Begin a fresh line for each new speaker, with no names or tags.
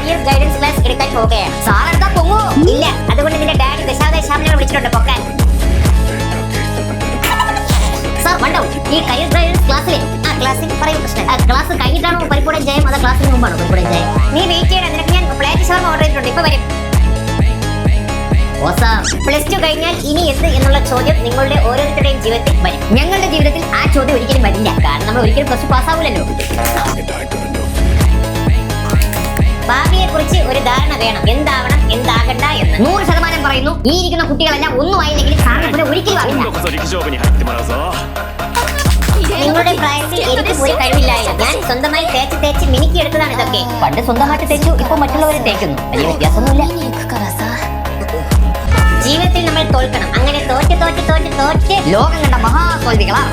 Career guidance class എടുക്കാൻ പോവുകയാണ്. Sir എടുത്താ പൊങ്ങോ? ഇല്ല, അതുകൊണ്ട് നിന്റെ ഡാഡി ദശാവതാശാമിനെ വിളിച്ചിട്ടുണ്ട് പൊക്കാൻ. സാർ വണ്ടോ ഈ കരിയർ ഗൈഡൻസ് ക്ലാസ്സിലെ ക്ലാസ്സിൽ പറയും പ്രശ്നം. ക്ലാസ് കഴിഞ്ഞിട്ടാണോ പരിപൂർണ്ണ ജയം, അതോ ക്ലാസ്സിന് മുമ്പാണോ പരിപൂർണ്ണ ജയം? നീ വെയിറ്റ് ചെയ്യണം, നിനക്ക് ഞാൻ പ്ലേറ്റ് ഷവർമ ഓർഡർ ചെയ്തിട്ടുണ്ട്, ഇപ്പൊ വരും. പ്ലസ് ടു കഴിഞ്ഞാൽ ഇനി എന്ത് എന്നുള്ള ചോദ്യം നിങ്ങളുടെ ഓരോരുത്തരുടെയും ജീവിതത്തിൽ വരും. ഞങ്ങളുടെ ജീവിതത്തിൽ ആ ചോദ്യം ഒരിക്കലും വരില്ല, കാരണം നമ്മൾ ഒരിക്കലും പ്ലസ് ടു പാസ്സാവില്ലല്ലോ. ഭാവിയെ കുറിച്ച് ഒരു ധാരണ വേണം, എന്താവണം എന്താകണ്ട എന്ന്. 100% പറയുന്നു. ഈ ഇരിക്കുന്ന കുട്ടികളെല്ലാം ഒന്നും ആയില്ലെങ്കിൽ സാറിനെ ഒരിക്കലും ആവില്ല. നിങ്ങളുടെ പ്രായത്തിൽ എനിക്ക് ഒരു കഴിവില്ലായിരുന്നു. ഞാൻ സ്വന്തമായി തേച്ച് മിനുക്കി എടുത്തതാണ് ഇതൊക്കെ. പണ്ട് സ്വന്തമായിട്ട് തേച്ചു, ഇപ്പൊ മറ്റുള്ളവരെ തേക്കുന്നു. വലിയ വ്യത്യാസമൊന്നുമില്ല. ജീവിതത്തിൽ നമ്മൾ തോൽക്കണം. അങ്ങനെ തോറ്റ് ലോകം കണ്ട മഹാതോൽവികളാണ്.